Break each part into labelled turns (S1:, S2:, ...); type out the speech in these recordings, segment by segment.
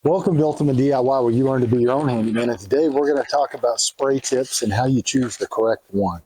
S1: Welcome to Ultimate DIY, where you learn to be your own handyman. And today we're going to talk about spray tips and how you choose the correct one.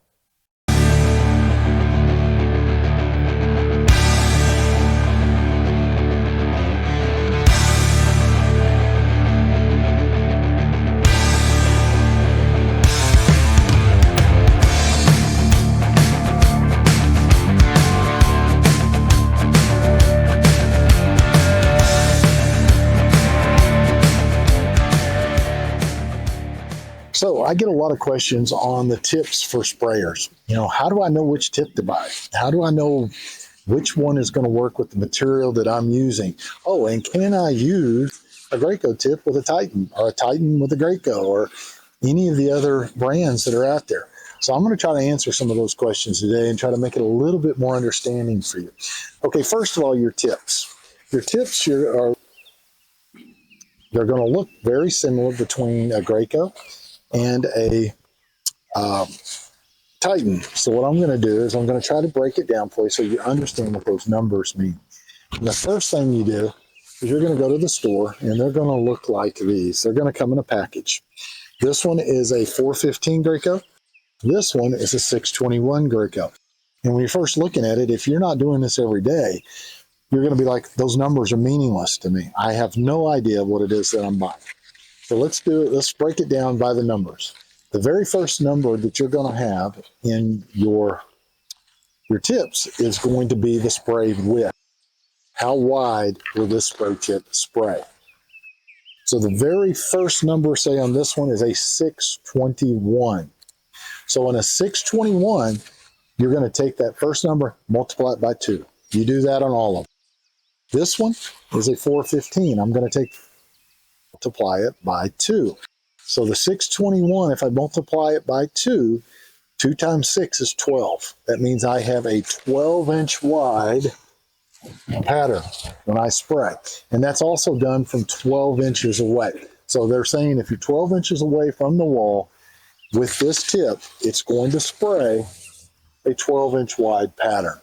S1: So I get a lot of questions on the tips for sprayers. How do I know which tip to buy? How do I know which one is going to work with the material that I'm using? Oh, and can I use a Grayco tip with a Titan, or a Titan with a Grayco, or any of the other brands that are out there? So I'm going to try to answer some of those questions today and try to make it a little bit more understanding for you. Okay, first of all, your tips. Your tips they're going to look very similar between a Grayco and a Titan. So what I'm going to do is I'm going to try to break it down for you so you understand what those numbers mean. And the first thing you do is you're going to go to the store, and they're going to look like these. They're going to come in a package. This one is a 415 Grayco. This one is a 621 Grayco. And when you're first looking at it, if you're not doing this every day, you're going to be like, those numbers are meaningless to me. I have no idea what it is that I'm buying. So let's do it. Let's break it down by the numbers. The very first number that you're going to have in your tips is going to be the spray width. How wide will this spray tip spray? So the very first number, say on this one, is a 621. So in a 621, you're going to take that first number, multiply it by 2. You do that on all of them. This one is a 415. I'm going to multiply it by 2. So the 621, if I multiply it by 2, 2 times 6 is 12. That means I have a 12-inch wide pattern when I spray. And that's also done from 12 inches away. So they're saying if you're 12 inches away from the wall with this tip, it's going to spray a 12-inch wide pattern.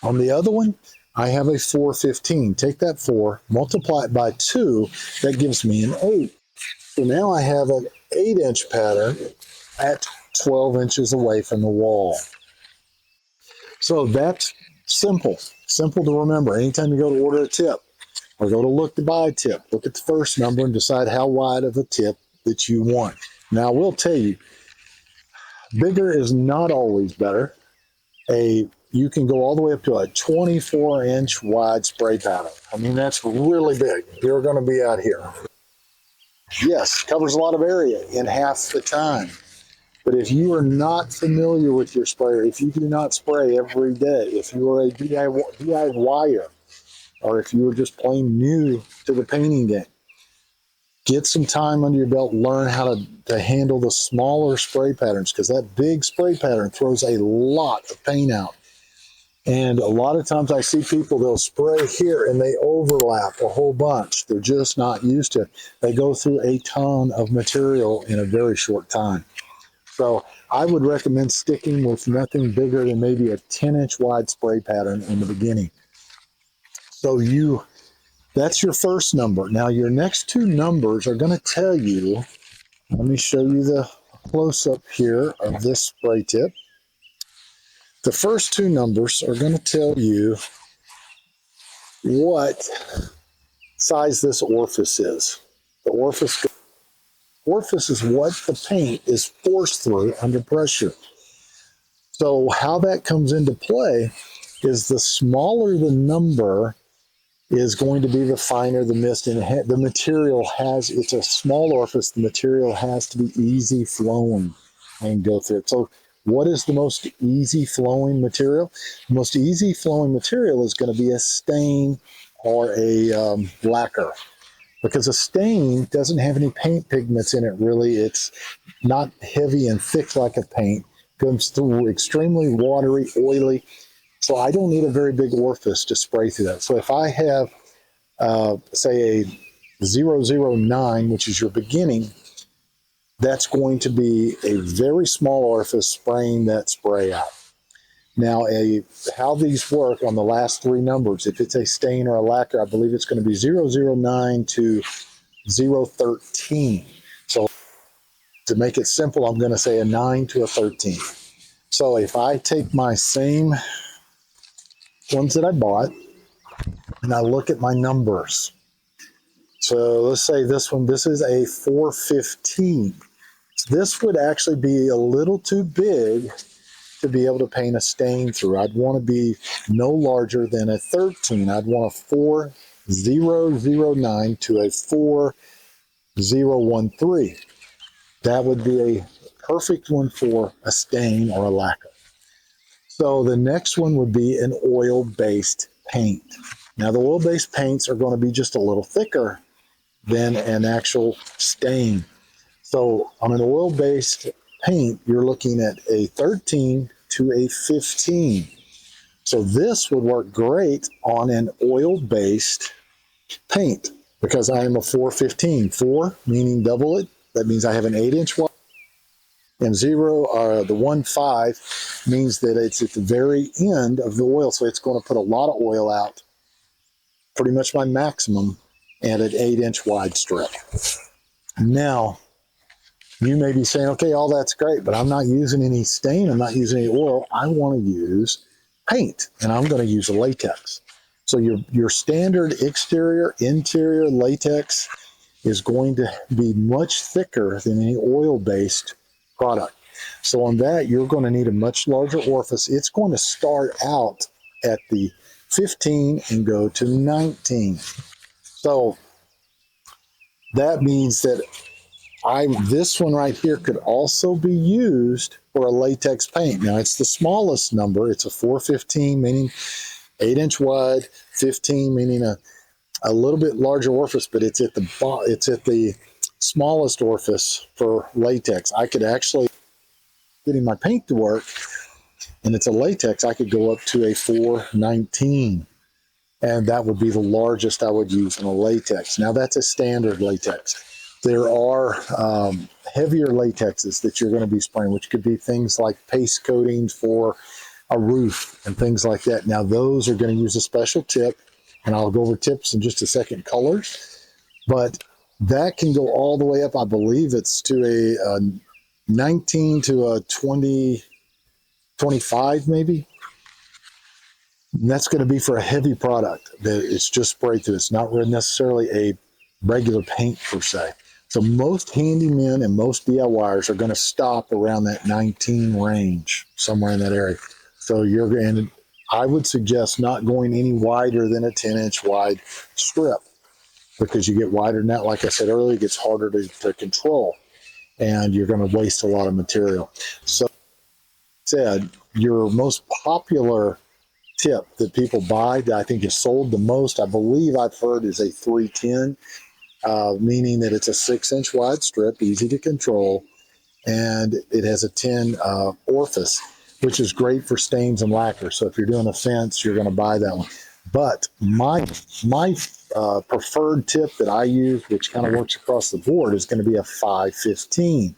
S1: On the other one, I have a 415. Take that 4, multiply it by 2, that gives me an 8. So now I have an 8-inch pattern at 12 inches away from the wall. So that's simple to remember. Anytime you go to order a tip or go to look to buy a tip, look at the first number and decide how wide of a tip that you want. Now, I will tell you, bigger is not always better. You can go all the way up to a 24-inch wide spray pattern. I mean, that's really big. You're going to be out here. Yes, covers a lot of area in half the time. But if you are not familiar with your sprayer, if you do not spray every day, if you are a DIYer, or if you are just plain new to the painting game, get some time under your belt, learn how to handle the smaller spray patterns, because that big spray pattern throws a lot of paint out. And a lot of times I see people, they'll spray here and they overlap a whole bunch. They're just not used to it. They go through a ton of material in a very short time. So I would recommend sticking with nothing bigger than maybe a 10-inch wide spray pattern in the beginning. So that's your first number. Now your next two numbers are going to tell you, let me show you the close-up here of this spray tip. The first two numbers are going to tell you what size this orifice is. The orifice is what the paint is forced through under pressure. So how that comes into play is the smaller the number is going to be, the finer the mist, and the material it's a small orifice. The material has to be easy flowing and go through it. So what is the most easy flowing material? The most easy flowing material is going to be a stain or a lacquer, because a stain doesn't have any paint pigments in it really. It's not heavy and thick like a paint. It comes through extremely watery, oily. So I don't need a very big orifice to spray through that. So if I have, say, a 009, which is your beginning, that's going to be a very small orifice spraying that spray out. Now, how these work on the last three numbers, if it's a stain or a lacquer, I believe it's going to be 009 to 013. So to make it simple, I'm going to say a 9 to a 13. So if I take my same ones that I bought and I look at my numbers, so let's say this one, this is a 415. This would actually be a little too big to be able to paint a stain through. I'd want to be no larger than a 13. I'd want a 4009 to a 4013. That would be a perfect one for a stain or a lacquer. So the next one would be an oil-based paint. Now the oil-based paints are going to be just a little thicker than an actual stain. So on an oil-based paint, you're looking at a 13 to a 15. So this would work great on an oil-based paint because I am a 415. 4 meaning double it. That means I have an 8-inch wide. And 0, the 1.5 means that it's at the very end of the oil. So it's going to put a lot of oil out, pretty much my maximum, at an 8-inch wide strip. Now, you may be saying, okay, all that's great, but I'm not using any stain. I'm not using any oil. I want to use paint, and I'm going to use a latex. So your standard exterior, interior latex is going to be much thicker than any oil-based product. So on that, you're going to need a much larger orifice. It's going to start out at the 15 and go to 19. So that means that this one right here could also be used for a latex paint. Now it's the smallest number. It's a 415, meaning 8-inch wide, 15 meaning a little bit larger orifice, but it's at the smallest orifice for latex. I could actually, getting my paint to work, and it's a latex, I could go up to a 419. And that would be the largest I would use in a latex. Now that's a standard latex. There are heavier latexes that you're going to be spraying, which could be things like paste coatings for a roof and things like that. Now those are going to use a special tip, and I'll go over tips in just a second, colors. But that can go all the way up. I believe it's to a 19 to a 20, 25 maybe. And that's going to be for a heavy product that it's just sprayed through. It's not necessarily a regular paint per se. So most handymen and most DIYers are going to stop around that 19 range, somewhere in that area. So I would suggest not going any wider than a 10-inch wide strip, because you get wider than that, like I said earlier, it gets harder to control, and you're going to waste a lot of material. So, your most popular tip that people buy that I think is sold the most, I believe I've heard, is a 310, meaning that it's a 6-inch wide strip, easy to control, and it has a 10 orifice, which is great for stains and lacquer. So if you're doing a fence, you're going to buy that one. But my preferred tip that I use, which kind of works across the board, is going to be a 515.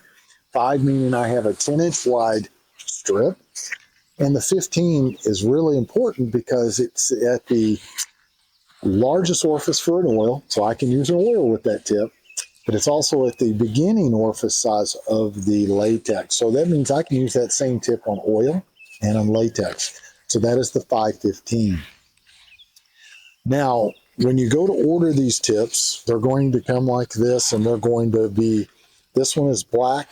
S1: 5 meaning I have a 10-inch wide strip, and the 15 is really important because it's at the largest orifice for an oil, so I can use an oil with that tip, but it's also at the beginning orifice size of the latex. So that means I can use that same tip on oil and on latex. So that is the 515. Now, when you go to order these tips, they're going to come like this, and they're going to be, this one is black.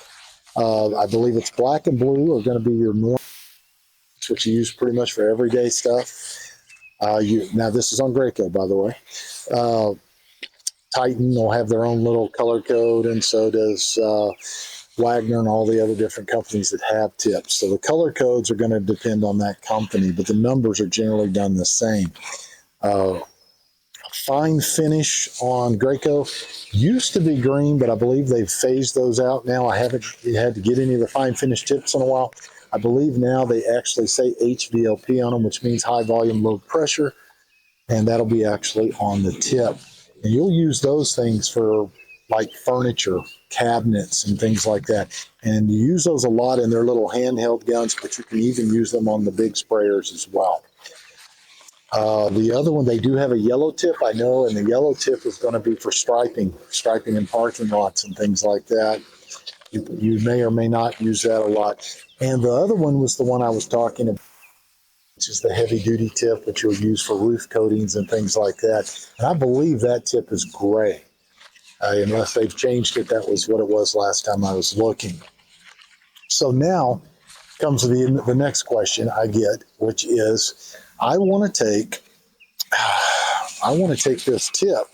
S1: I believe it's black and blue are going to be your normal, which you use pretty much for everyday stuff. Now this is on Grayco, by the way. Titan will have their own little color code, and so does Wagner and all the other different companies that have tips. So the color codes are going to depend on that company, but the numbers are generally done the same. Fine finish on Graco used to be green, but I believe they've phased those out now. I haven't had to get any of the fine finish tips in a while. I believe now they actually say HVLP on them, which means high volume, low pressure, and that'll be actually on the tip. And you'll use those things for like furniture, cabinets, and things like that. And you use those a lot in their little handheld guns, but you can even use them on the big sprayers as well. The other one, they do have a yellow tip, I know, and the yellow tip is going to be for striping in parking lots and things like that. You may or may not use that a lot. And the other one was the one I was talking about, which is the heavy duty tip, which you'll use for roof coatings and things like that. And I believe that tip is gray. Unless they've changed it, that was what it was last time I was looking. So now comes the next question I get, which is, I want to take this tip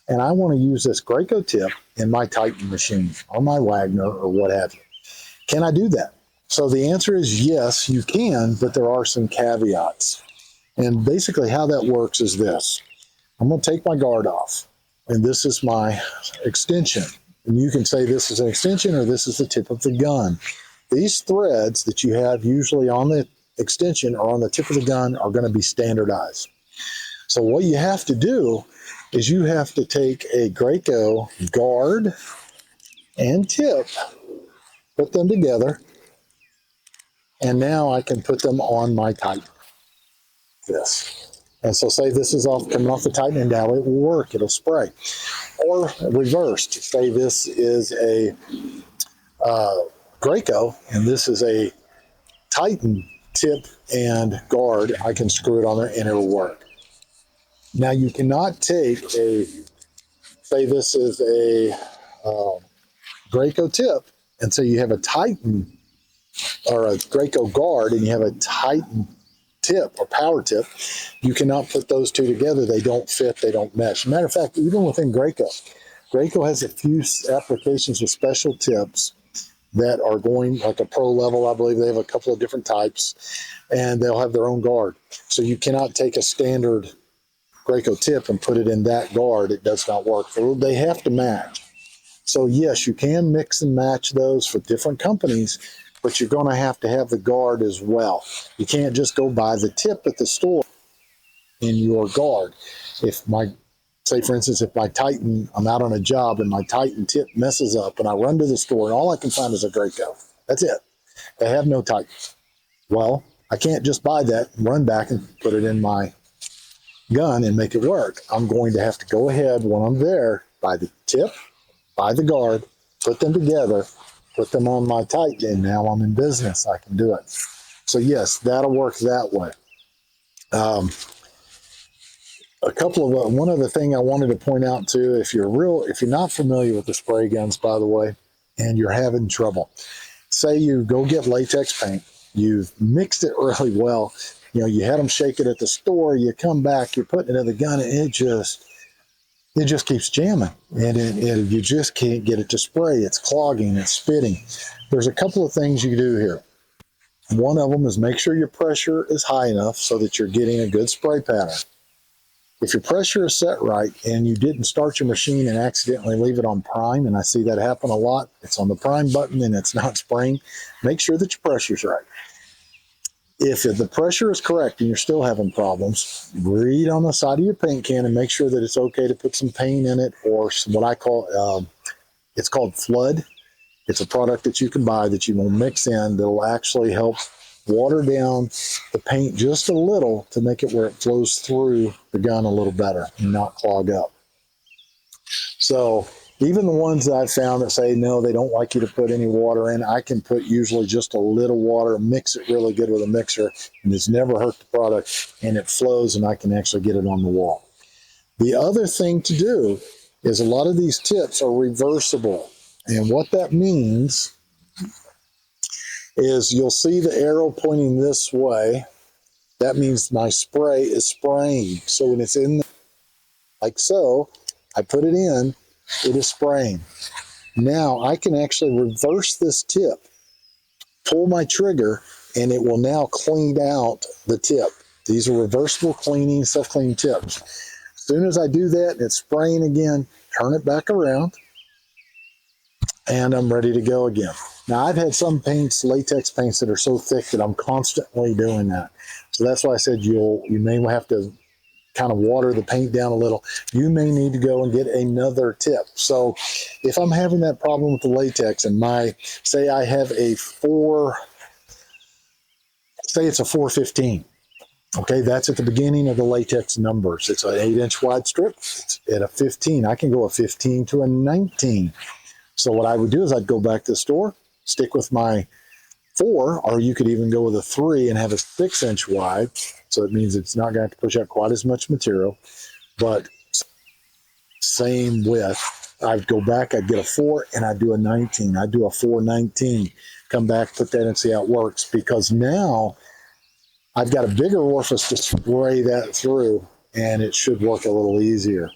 S1: and I want to use this Graco tip in my Titan machine or my Wagner or what have you. Can I do that? So the answer is yes, you can, but there are some caveats. And basically how that works is this. I'm going to take my guard off, and this is my extension. And you can say this is an extension or this is the tip of the gun. These threads that you have usually on the extension or on the tip of the gun are going to be standardized. So what you have to do is you have to take a Grayco guard and tip, put them together, and now I can put them on my Titan. This. And so say this is coming off the Titan, and now it will work, it'll spray. Or reversed, say this is a Graco and this is a Titan tip and guard, I can screw it on there and it'll work. Now you cannot take say this is a Graco tip, and so you have a Titan or a Graco guard and you have a Titan tip or power tip. You cannot put those two together. They don't fit, they don't mesh. Matter of fact, even within Grayco has a few applications with special tips that are going like a pro level. I believe they have a couple of different types, and they'll have their own guard. So you cannot take a standard Grayco tip and put it in that guard. It does not work. So they have to match. So yes, you can mix and match those for different companies, but you're going to have the guard as well. You can't just go buy the tip at the store in your guard. Say for instance, if my Titan, I'm out on a job and my Titan tip messes up and I run to the store and all I can find is a Grayco. That's it. They have no Titan. Well, I can't just buy that and run back and put it in my gun and make it work. I'm going to have to go ahead when I'm there, buy the tip, buy the guard, put them together, put them on my Titan, and now I'm in business. I can do it. So yes, that'll work that way. One other thing I wanted to point out too, if you're not familiar with the spray guns, by the way, and you're having trouble, say you go get latex paint, you've mixed it really well, you had them shake it at the store, you come back, you're putting it in the gun, and it just keeps jamming, and you just can't get it to spray. It's clogging, it's spitting. There's a couple of things you can do here. One of them is make sure your pressure is high enough so that you're getting a good spray pattern. If your pressure is set right and you didn't start your machine and accidentally leave it on prime, and I see that happen a lot, it's on the prime button and it's not spraying, make sure that your pressure's right. If the pressure is correct and you're still having problems, read on the side of your paint can and make sure that it's okay to put some paint in it, or what I call, it's called Flood. It's a product that you can buy that you will mix in that will actually help water down the paint just a little to make it where it flows through the gun a little better and not clog up. So even the ones that I've found that say, no, they don't like you to put any water in, I can put usually just a little water, mix it really good with a mixer, and it's never hurt the product, and it flows, and I can actually get it on the wall. The other thing to do is a lot of these tips are reversible, and what that means is you'll see the arrow pointing this way. That means my spray is spraying. So when it's in like so, I put it in, it is spraying. Now I can actually reverse this tip, pull my trigger, and it will now clean out the tip. These are reversible cleaning, self-cleaning tips. As soon as I do that and it's spraying again, turn it back around, and I'm ready to go again. Now, I've had some paints, latex paints, that are so thick that I'm constantly doing that. So that's why I said you may have to kind of water the paint down a little, you may need to go and get another tip. So if I'm having that problem with the latex and say I have say it's a 415. Okay, that's at the beginning of the latex numbers. It's an 8-inch wide strip. It's at a 15. I can go a 15 to a 19. So what I would do is I'd go back to the store, stick with my 4, or you could even go with a 3 and have a 6-inch wide. So it means it's not going to have to push out quite as much material, but same width. I'd go back, I'd get a 4, and I'd do a 19. I'd do a 419. Come back, put that in, see how it works, because now I've got a bigger orifice to spray that through, and it should work a little easier.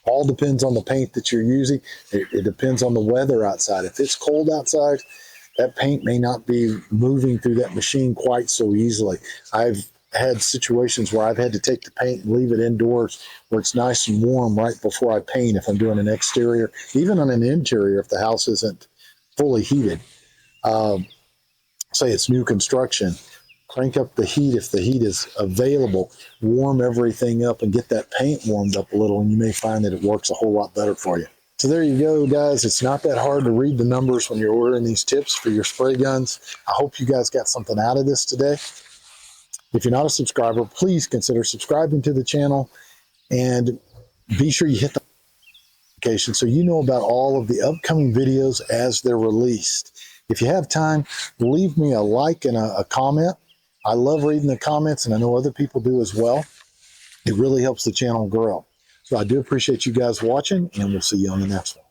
S1: All depends on the paint that you're using. It depends on the weather outside. If it's cold outside, that paint may not be moving through that machine quite so easily. I've had situations where I've had to take the paint and leave it indoors where it's nice and warm right before I paint if I'm doing an exterior, even on an interior if the house isn't fully heated. Say it's new construction. Crank up the heat if the heat is available, warm everything up and get that paint warmed up a little, and you may find that it works a whole lot better for you. So there you go, guys. It's not that hard to read the numbers when you're ordering these tips for your spray guns. I hope you guys got something out of this today. If you're not a subscriber, please consider subscribing to the channel and be sure you hit the notification so you know about all of the upcoming videos as they're released. If you have time, leave me a like and a comment. I love reading the comments, and I know other people do as well. It really helps the channel grow. So I do appreciate you guys watching, and we'll see you on the next one.